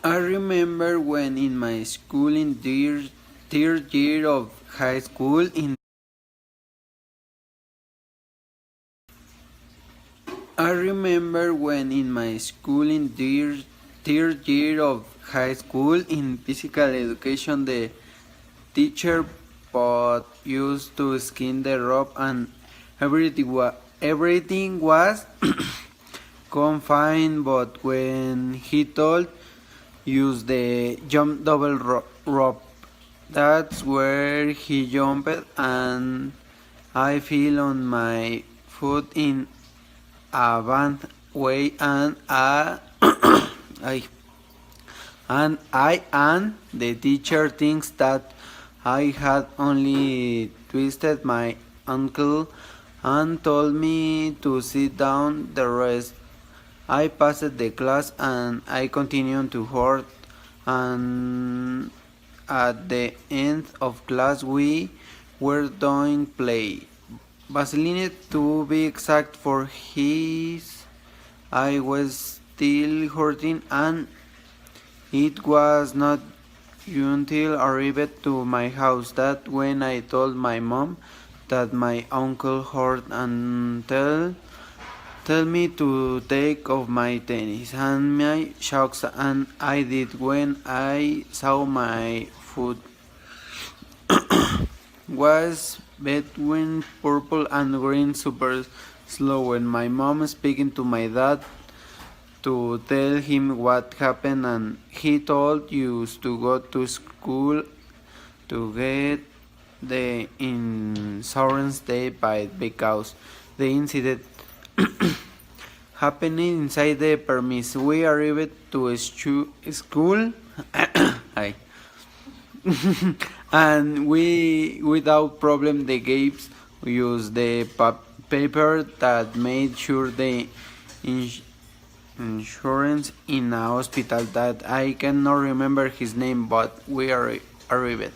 I remember when in my school in third year of high school in I remember when in my school in third year of high school in physical education the teacher but used to skin the rope and everything was confined, but when he told use the jump double rope, that's where he jumped and I fell on my foot in a bad way I and the teacher thinks that I had only twisted my ankle and told me to sit down the rest. I passed the class and I continued to hurt and at the end of class we were doing play. Vaseline to be exact for his I was still hurting and it was not until I arrived to my house that when I told my mom that my uncle hurt and tell me to take off my tennis and my socks and I did when I saw my foot was between purple and green super slow when my mom speaking to my dad to tell him what happened and he told us to go to school to get the insurance day by because the incident happening inside the premise. We arrived to school Hi. And we without problem the games used the paper that made sure the ins- insurance in a hospital that I cannot remember his name, but we arrived.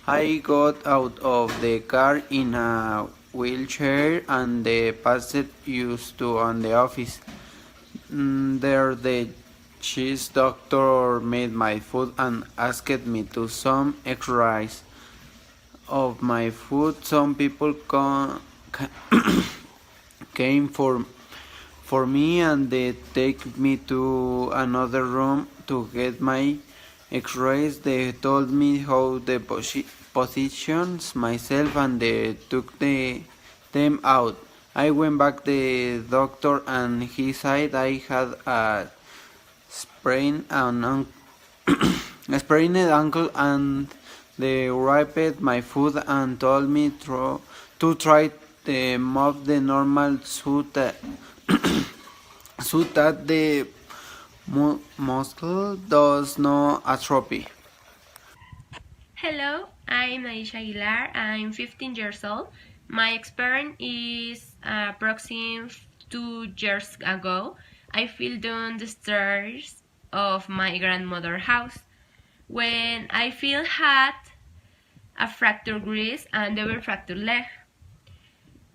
I got out of the car in a wheelchair and the pastor used to on the office. There the cheese doctor made my food and asked me to some x-rays of my food. Some people came for me and they take me to another room to get my x-rays. They told me how the positions myself and they took them out. I went back the doctor and he said I had a sprained a sprained ankle and they wiped my foot and told me to try to move the normal suit so that the muscle does no atrophy. Hello, I'm Aisha Aguilar. I'm 15 years old. My experience is approximately 2 years ago. I fell down the stairs of my grandmother's house. When I feel had a fractured wrist and double fractured leg.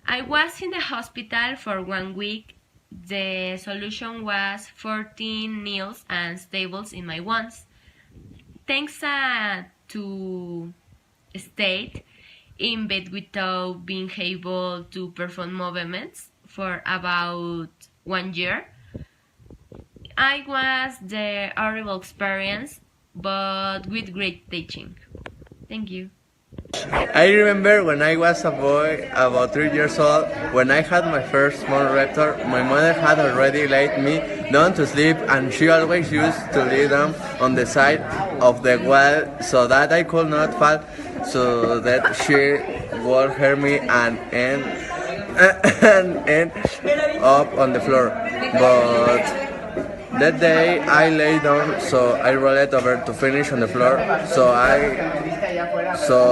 I was in the hospital for 1 week. The solution was 14 nails and staples in my wounds. Thanks to stayed in bed without being able to perform movements for about 1 year. I was the horrible experience, but with great teaching. Thank you. I remember when I was a boy, about 3 years old, when I had my first small raptor, my mother had already laid me down to sleep and she always used to lay down on the side of the wall so that I could not fall, so that she would hurt me and end up on the floor. But that day I lay down, so I rolled over to finish on the floor. So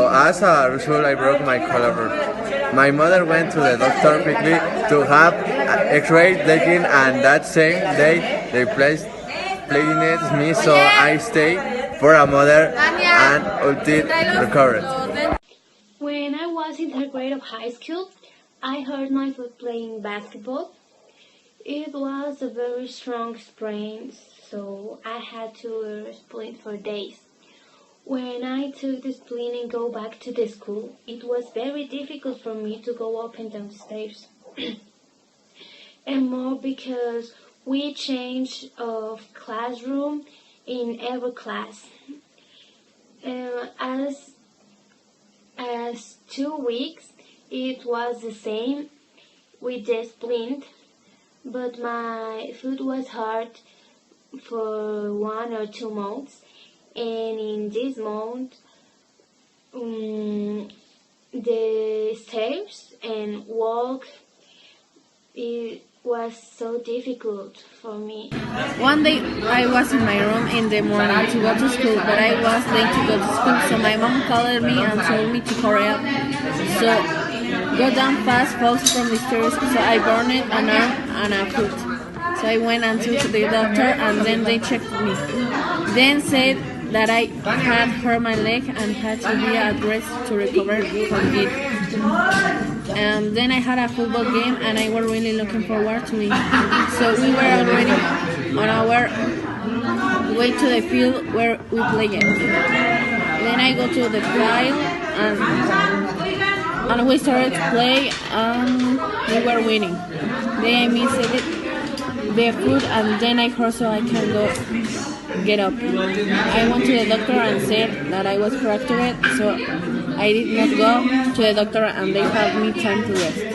as a result, I broke my collarbone. My mother went to the doctor quickly to have X-ray taken, and that same day they placed me, so I stayed for a mother and until recovered. When I was in third grade of high school, I hurt my foot playing basketball. It was a very strong sprain, so I had to splint for days. When I took the splint and go back to the school, it was very difficult for me to go up and down the stairs. And more because we changed of classroom in every class. As 2 weeks, it was the same with the splint, but my foot was hurt for 1 or 2 months, and in this month, the stairs and walk, it was so difficult for me. One day I was in my room in the morning to go to school, but I was late to go to school, so my mom called me and told me to hurry up. So go down fast, falls from the stairs, so I burned an arm and a foot. So I went until to the doctor, and then they checked me. Then said that I had hurt my leg and had to be at rest to recover from it. And then I had a football game, and I was really looking forward to it. So we were already on our way to the field where we played it. Then I go to the field, and we started to play, and we were winning. Then I missed the foot, and then I hurt, so I can't get up. I went to the doctor and said that I was fractured, so I did not go to the doctor, and they had me time to rest.